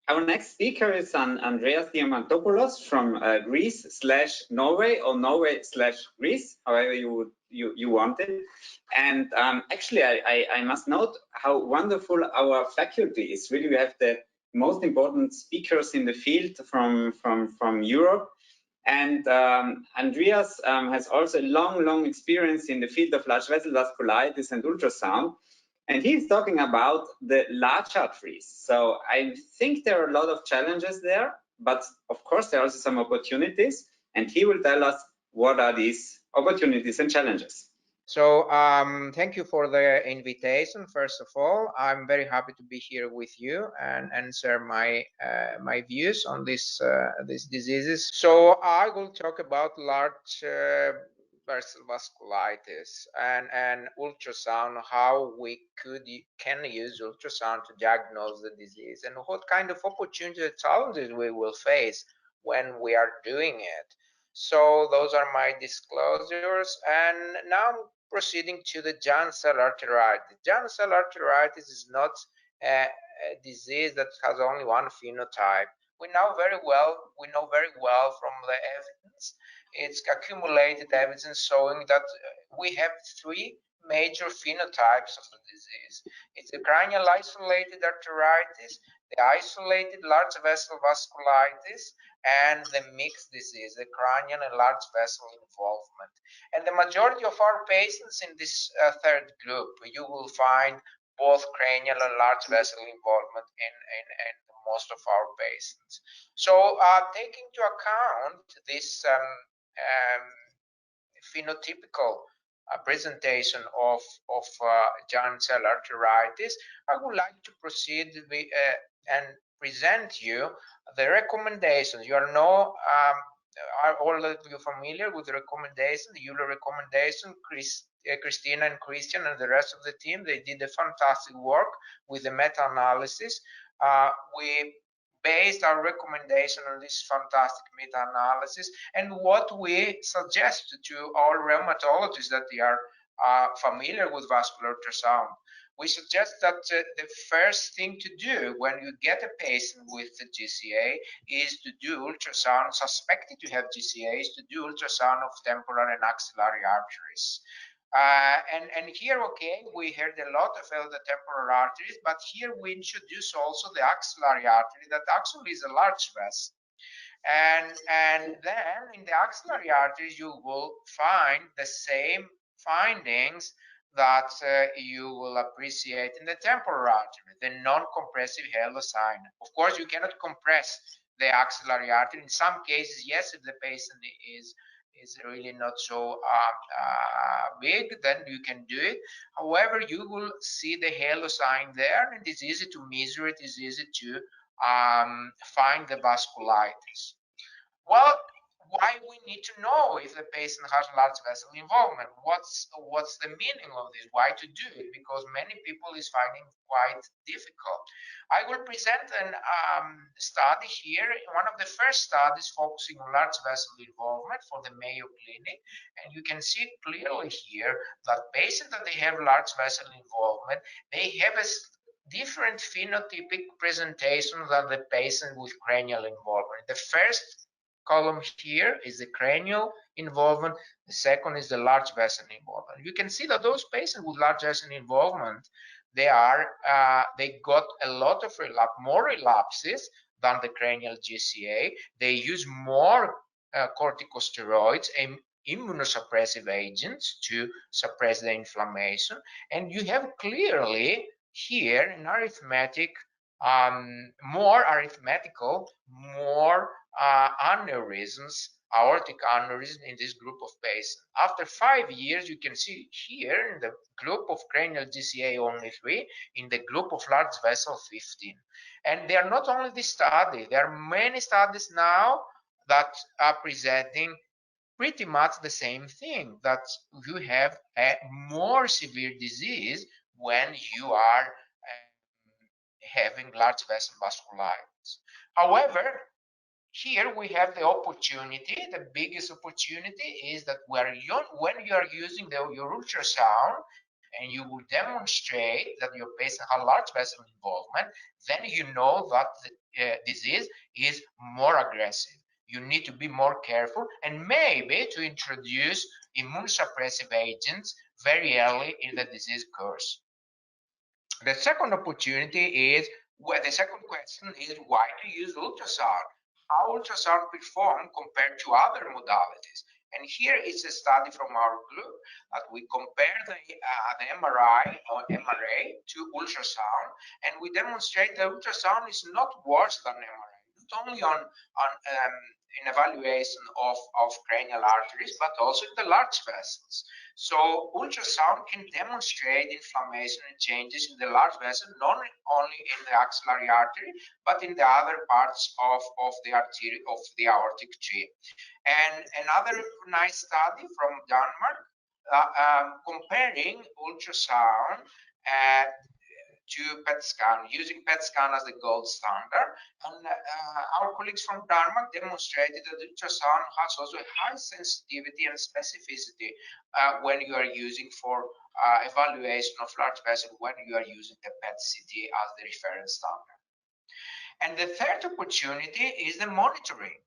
Our next speaker is Andreas Diamantopolous from Greece/Norway or Norway/Greece, however you want it. And actually, I must note how wonderful our faculty is. Really, we have the most important speakers in the field from Europe. And Andreas has also long experience in the field of large vessel vasculitis and ultrasound. And he's talking about the large arteries. So I think there are a lot of challenges there, but of course there are also some opportunities. And he will tell us what are these opportunities and challenges. So thank you for the invitation. First of all, I'm very happy to be here with you and share my my views on these diseases. So I will talk about large vessel vasculitis and ultrasound, how we can use ultrasound to diagnose the disease, and what kind of opportunities and challenges we will face when we are doing it. So those are my disclosures, and now I'm proceeding to the giant cell arteritis. Giant cell arteritis is not a disease that has only one phenotype. We know very well from the evidence. It's accumulated evidence showing that we have three major phenotypes of the disease. It's the cranial isolated arteritis, the isolated large vessel vasculitis, and the mixed disease, the cranial and large vessel involvement. And the majority of our patients in this third group, you will find both cranial and large vessel involvement in most of our patients. So taking into account this phenotypical presentation of giant cell arteritis, I would like to proceed with, and present you the recommendations. You are all of you familiar with the recommendation, the EULVIC recommendation. Christina and Christian and the rest of the team, they did a fantastic work with the meta-analysis. We based our recommendation on this fantastic meta-analysis, and what we suggest to all rheumatologists that they are familiar with vascular ultrasound. We suggest that the first thing to do when you get a patient with the GCA is to do ultrasound, suspected to have GCA, is to do ultrasound of temporal and axillary arteries. And here, okay, we heard a lot about the temporal arteries, but here we introduce also the axillary artery that actually is a large vessel. And then in the axillary arteries, you will find the same findings that you will appreciate in the temporal artery, the non-compressive halo sign. Of course, you cannot compress the axillary artery. In some cases, yes, if the patient is really not so big, then you can do it. However, you will see the halo sign there, and it's easy to measure it. It's easy to find the vasculitis. Well, why we need to know if the patient has large vessel involvement? What's the meaning of this? Why to do it? Because many people is finding quite difficult. I will present a study here, one of the first studies focusing on large vessel involvement for the Mayo Clinic, and you can see clearly here that patients that they have large vessel involvement, they have a different phenotypic presentation than the patient with cranial involvement. The first column here is the cranial involvement. The second is the large vessel involvement. You can see that those patients with large vessel involvement, they got a lot of more relapses than the cranial GCA. They use more corticosteroids and immunosuppressive agents to suppress the inflammation. And you have clearly here an arithmetic, more arithmetical, more aneurysms, aortic aneurysm in this group of patients. After 5 years, you can see here in the group of cranial GCA only 3, in the group of large vessel 15. And they are not only this study, there are many studies now that are presenting pretty much the same thing, that you have a more severe disease when you are having large vessel vasculitis. However, here we have the opportunity, the biggest opportunity is that when you are using your ultrasound and you will demonstrate that your patient has large vessel involvement, then you know that disease is more aggressive. You need to be more careful and maybe to introduce immunosuppressive agents very early in the disease course. The second opportunity is, the second question is, why to use ultrasound? How ultrasound perform compared to other modalities? And here is a study from our group that we compare the MRI or MRA to ultrasound, and we demonstrate that ultrasound is not worse than MRA, not only on in evaluation of cranial arteries, but also in the large vessels. So ultrasound can demonstrate inflammation and changes in the large vessel, not only in the axillary artery, but in the other parts of the artery, of the aortic tree. And another nice study from Denmark comparing ultrasound to PET scan, using PET scan as the gold standard. And our colleagues from Denmark demonstrated that ultrasound has also a high sensitivity and specificity when you are using for evaluation of large vessel, when you are using the PET-CT as the reference standard. And the third opportunity is the monitoring.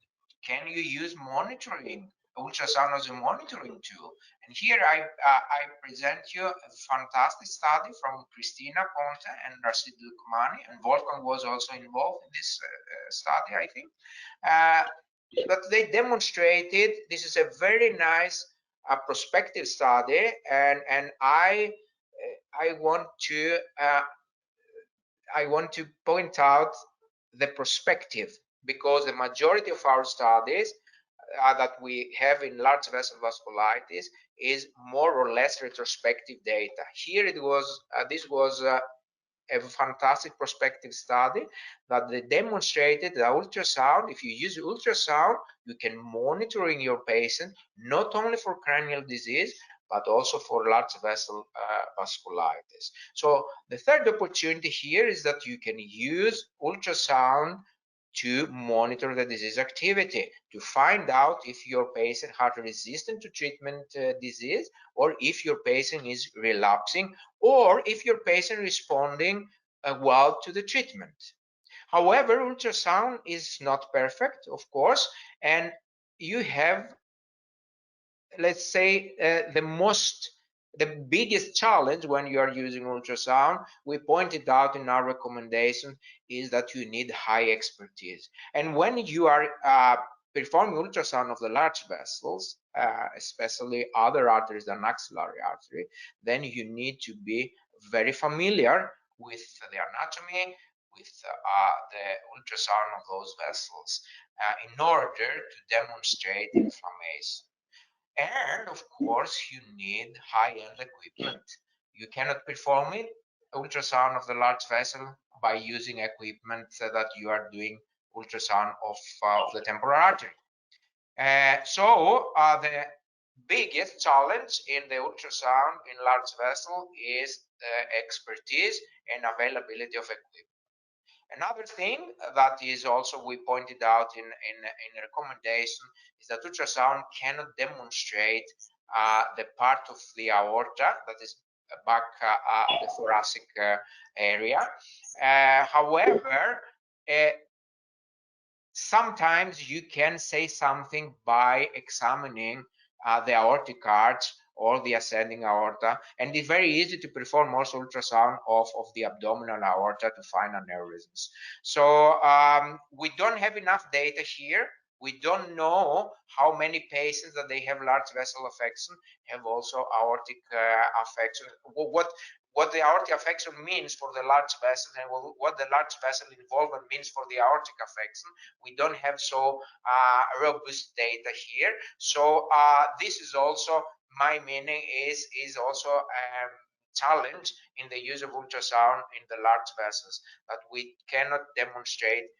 Can you use monitoring, ultrasound as a monitoring tool? And here I present you a fantastic study from Cristina Ponte and Rashid Lukmani, and Wolfgang was also involved in this study, I think. But they demonstrated, this is a very nice prospective study, and I want to point out the perspective, because the majority of our studies that we have in large vessel vasculitis is more or less retrospective data. Here it was, this was a fantastic prospective study that they demonstrated that ultrasound, if you use ultrasound, you can monitor in your patient not only for cranial disease, but also for large vessel vasculitis. So the third opportunity here is that you can use ultrasound to monitor the disease activity, to find out if your patient had resistant to treatment disease, or if your patient is relapsing, or if your patient responding well to the treatment. However, ultrasound is not perfect, of course, and you have, let's say, the biggest challenge when you are using ultrasound, we pointed out in our recommendation, is that you need high expertise. And when you are performing ultrasound of the large vessels, especially other arteries than axillary artery, then you need to be very familiar with the anatomy, with the ultrasound of those vessels in order to demonstrate inflammation. And of course, you need high-end equipment. You cannot perform it, ultrasound of the large vessel, by using equipment that you are doing ultrasound of the temporal artery. So the biggest challenge in the ultrasound in large vessel is expertise and availability of equipment. Another thing that is also we pointed out in recommendation is that ultrasound cannot demonstrate the part of the aorta that is back the thoracic area. However, sometimes you can say something by examining the aortic arch or the ascending aorta, and it's very easy to perform also ultrasound of the abdominal aorta to find aneurysms. So we don't have enough data here. We don't know how many patients that they have large vessel affection have also aortic affection. What the aortic affection means for the large vessel, and what the large vessel involvement means for the aortic affection, we don't have so robust data here. So this is also, my meaning is also a challenge in the use of ultrasound in the large vessels, that we cannot demonstrate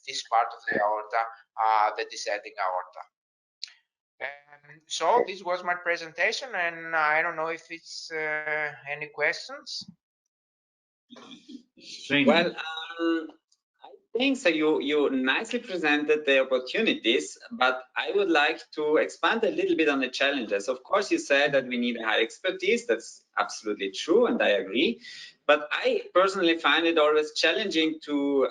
this part of the aorta, the descending aorta. So this was my presentation, and I don't know if it's any questions. Well, I think so. You nicely presented the opportunities, but I would like to expand a little bit on the challenges. Of course, you said that we need high expertise. That's absolutely true, and I agree. But I personally find it always challenging to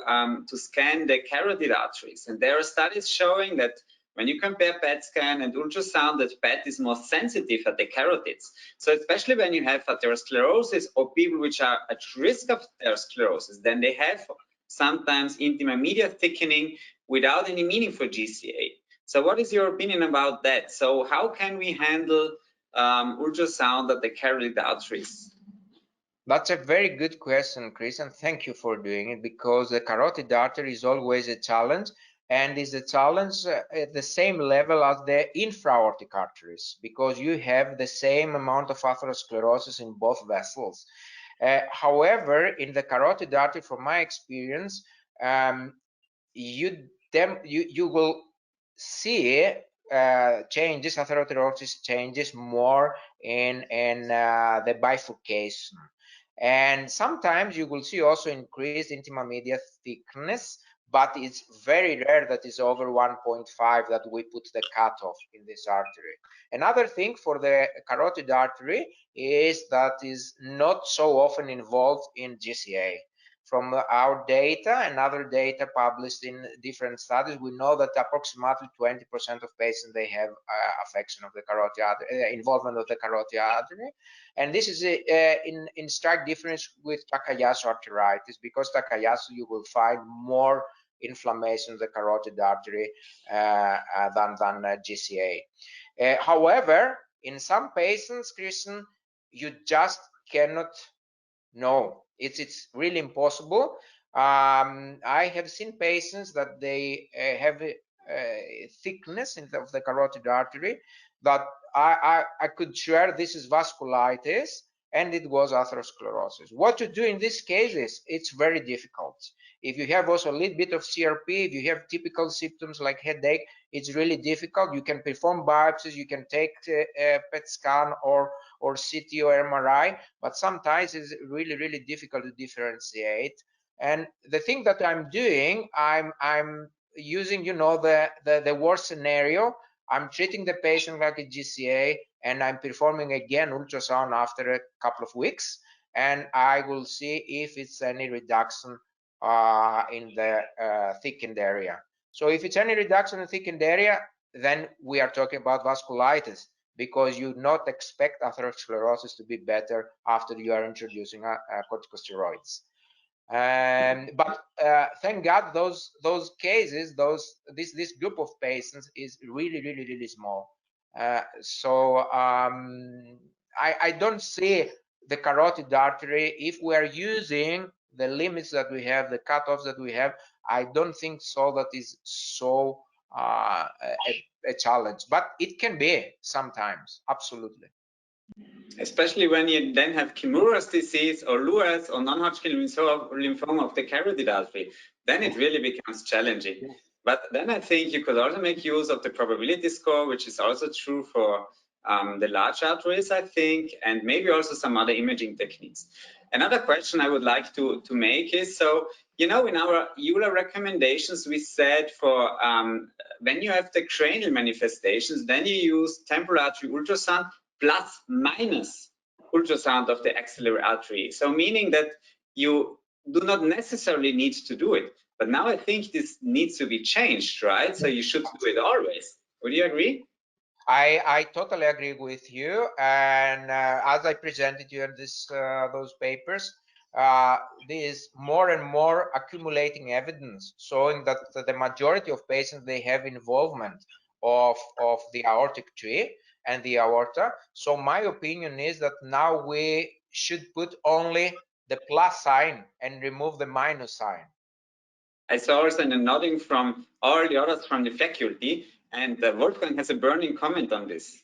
scan the carotid arteries. And there are studies showing that when you compare PET scan and ultrasound, that PET is more sensitive at the carotids. So especially when you have atherosclerosis or people which are at risk of atherosclerosis, then they have sometimes intima media thickening without any meaningful GCA. So what is your opinion about that? So how can we handle ultrasound at the carotid arteries? That's a very good question, Chris, and thank you for doing it, because the carotid artery is always a challenge, and is a challenge at the same level as the infra-aortic arteries, because you have the same amount of atherosclerosis in both vessels. However, in the carotid artery, from my experience, you will see changes, atherosclerosis changes more in the bifurcation. And sometimes you will see also increased intima media thickness, but it's very rare that is over 1.5 that we put the cutoff in this artery. Another thing for the carotid artery is that is not so often involved in GCA. From our data and other data published in different studies, we know that approximately 20% of patients, they have affection of the carotid artery, involvement of the carotid artery. And this is in stark difference with Takayasu arteritis, because Takayasu, you will find more inflammation of the carotid artery than GCA. However, in some patients, Christian, you just cannot know. It's really impossible. I have seen patients that they have thickness of the carotid artery that I could swear this is vasculitis, and it was atherosclerosis. What to do in these cases? It's very difficult. If you have also a little bit of CRP, if you have typical symptoms like headache, it's really difficult. You can perform biopsies, you can take a PET scan or CT or MRI, but sometimes it's really, really difficult to differentiate. And the thing that I'm doing, I'm using, you know, the worst scenario. I'm treating the patient like a GCA, and I'm performing again ultrasound after a couple of weeks, and I will see if it's any reduction in the thickened area. So if it's any reduction in thickened area, then we are talking about vasculitis, because you not expect atherosclerosis to be better after you are introducing corticosteroids. But thank God, those cases, this group of patients is really small. So I don't see the carotid artery, if we are using the limits that we have, the cutoffs that we have, I don't think so that is so a challenge, but it can be sometimes, absolutely. Especially when you then have Kimura's disease or Lewis or non-Hodgkin lymphoma of the carotid artery, then it really becomes challenging. But then I think you could also make use of the probability score, which is also true for the large arteries, I think, and maybe also some other imaging techniques. Another question I would like to make is, so, you know, in our EULA recommendations, we said for when you have the cranial manifestations, then you use temporal artery ultrasound plus minus ultrasound of the axillary artery. So meaning that you do not necessarily need to do it. But now I think this needs to be changed, right? So you should do it always. Would you agree? I totally agree with you, and as I presented you in those papers, there is more and more accumulating evidence showing that the majority of patients, they have involvement of the aortic tree and the aorta. So my opinion is that now we should put only the plus sign and remove the minus sign. I saw also a nodding from all the others from the faculty, and Wolfgang has a burning comment on this.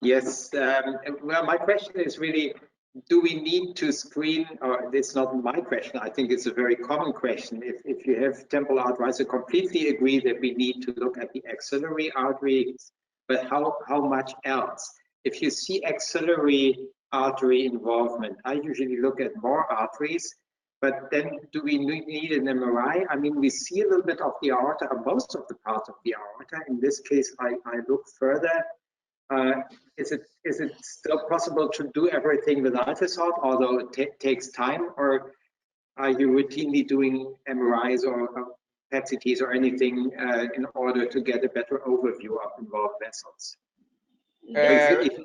Yes, well, my question is really, do we need to screen, or it's not my question, I think it's a very common question. If you have temporal arteries, I completely agree that we need to look at the axillary arteries, but how much else? If you see axillary artery involvement, I usually look at more arteries, but then do we need an MRI? I mean, we see a little bit of the aorta, or most of the parts of the aorta. In this case, I look further. is it still possible to do everything with ultrasound, although it takes time, or are you routinely doing MRIs or PET-CTs or anything in order to get a better overview of involved vessels? If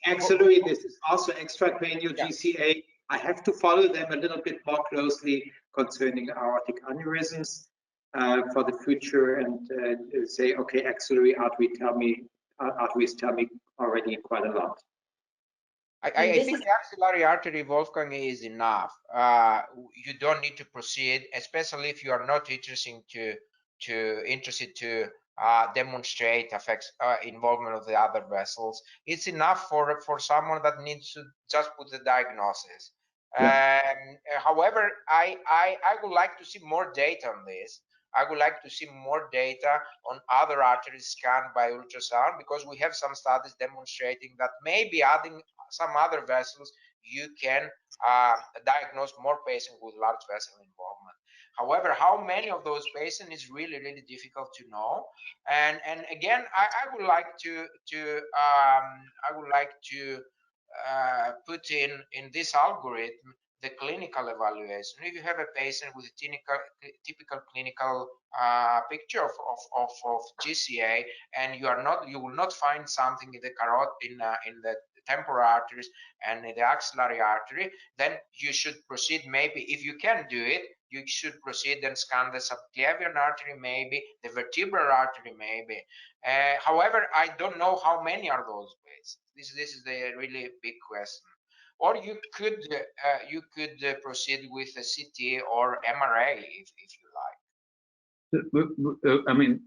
axillary, this is also extracranial GCA. I have to follow them a little bit more closely concerning aortic aneurysms for the future, and say, okay, axillary arteries tell me already quite a lot. I think the axillary artery, Wolfgang, is enough. You don't need to proceed, especially if you are not interested to demonstrate involvement of the other vessels. It's enough for someone that needs to just put the diagnosis. However, I would like to see more data on this. I would like to see more data on other arteries scanned by ultrasound, because we have some studies demonstrating that maybe adding some other vessels, you can diagnose more patients with large vessel involvement. However, how many of those patients is really, really difficult to know. And again, I would like to put in this algorithm the clinical evaluation. If you have a patient with a typical clinical picture of GCA, and you will not find something in the carotid, in the temporal arteries and in the axillary artery, then you should proceed. Maybe if you can do it, you should proceed and scan the subclavian artery, maybe the vertebral artery, maybe. However, I don't know how many are those patients. This is the really big question. Or you could proceed with a CT or MRA if you like. I mean,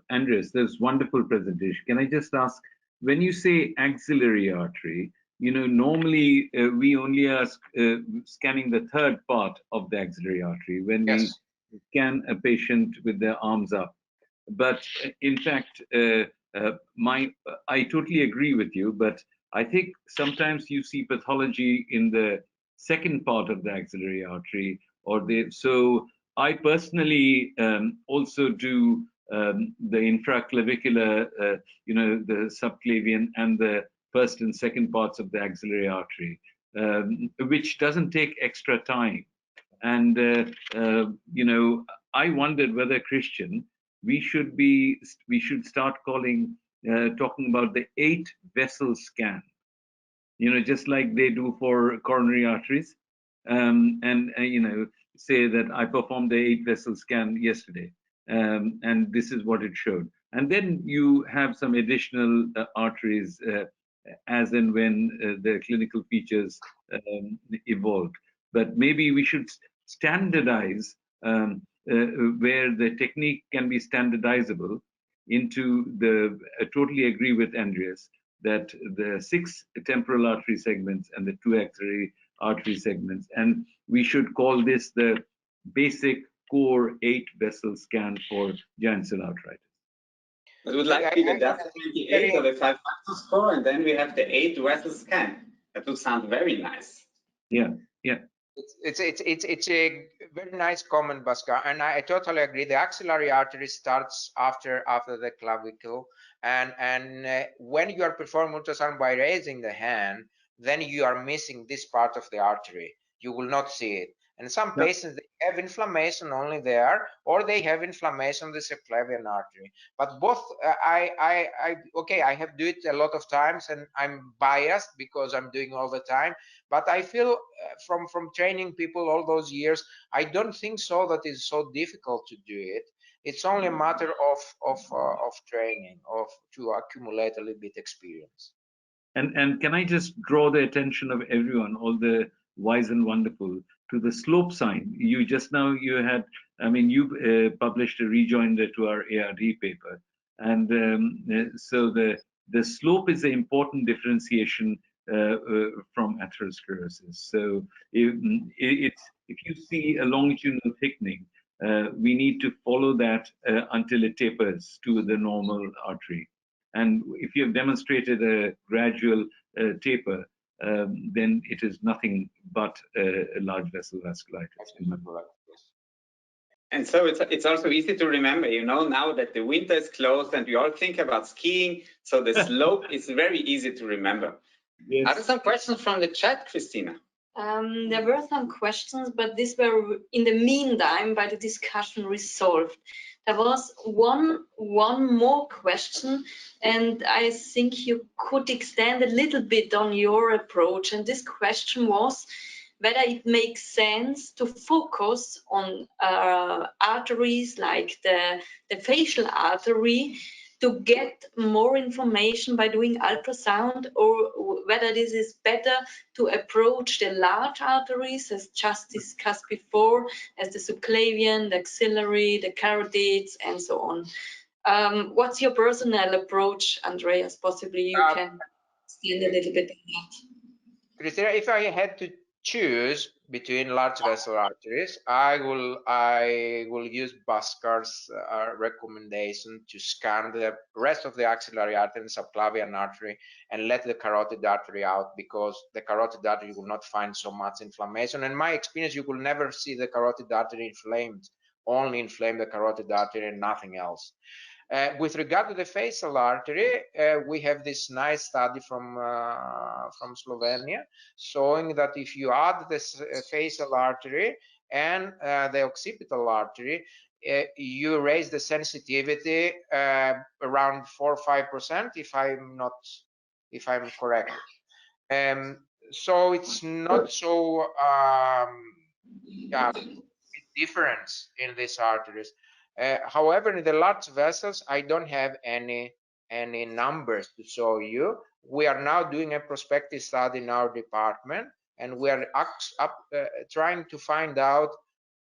Andreas, there's wonderful presentation. Can I just ask, when you say axillary artery, normally we only are scanning the third part of the axillary artery when we scan a patient with their arms up. But in fact, I totally agree with you, but I think sometimes you see pathology in the second part of the axillary artery, so I personally also do the infraclavicular, the subclavian and the first and second parts of the axillary artery, which doesn't take extra time. And I wondered whether, Christian, we should start talking about the 8-vessel scan, just like they do for coronary arteries, and say that I performed the 8-vessel scan yesterday, and this is what it showed. And then you have some additional arteries as and when the clinical features evolved. But maybe we should standardize where the technique can be standardizable into I totally agree with Andreas that the 6 temporal artery segments and the 2 axillary artery segments, and we should call this the basic core 8-vessel scan for giant cell arteritis. It would like to be the DAS 28 or the 5-factor score, and then we have the 8-vessel scan. That would sound very nice. Yeah. It's a very nice comment, Bhaskar, and I totally agree. The axillary artery starts after the clavicle, and when you are performing ultrasound by raising the hand, then you are missing this part of the artery. You will not see it. And some patients, they have inflammation only there, or they have inflammation of the subclavian artery. But both, I have do it a lot of times, and I'm biased because I'm doing all the time. But I feel from training people all those years, I don't think so that it's so difficult to do it. It's only a matter of training, to accumulate a little bit experience. And can I just draw the attention of everyone, all the wise and wonderful, to the slope sign. You published a rejoinder to our ARD paper, and so the slope is an important differentiation from atherosclerosis. So if you see a longitudinal thickening, we need to follow that until it tapers to the normal artery. And if you have demonstrated a gradual taper, then it is nothing but a large vessel vasculitis. And so it's also easy to remember, you know, now that the winter is closed and we all think about skiing, so the slope is very easy to remember. Yes. Are there some questions from the chat, Christina? There were some questions, but these were in the meantime by the discussion resolved. There was one more question, and I think you could extend a little bit on your approach. And this question was whether it makes sense to focus on arteries like the facial artery to get more information by doing ultrasound, or whether this is better to approach the large arteries, as just discussed before, as the subclavian, the axillary, the carotids, and so on. What's your personal approach, Andreas? Possibly you can extend a little bit on that. Christina, if I had to choose between large vessel arteries, I will use Bhaskar's recommendation to scan the rest of the axillary artery and subclavian artery and let the carotid artery out, because the carotid artery will not find so much inflammation. In my experience, you will never see the carotid artery inflamed, only inflame the carotid artery and nothing else. With regard to the facial artery, we have this nice study from Slovenia showing that if you add this facial artery and the occipital artery, you raise the sensitivity around 4 or 5%, if I'm correct. So it's not so big difference in these arteries. However, in the large vessels, I don't have any numbers to show you. We are now doing a prospective study in our department, and we are trying to find out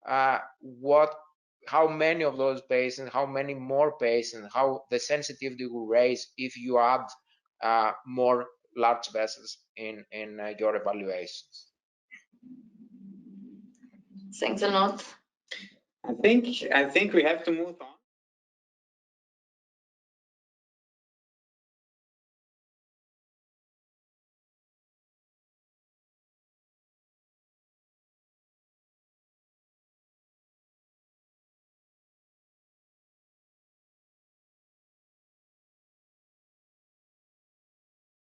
how many of those patients, how many more patients, how the sensitivity will raise if you add more large vessels in your evaluations. Thanks a lot. I think we have to move on.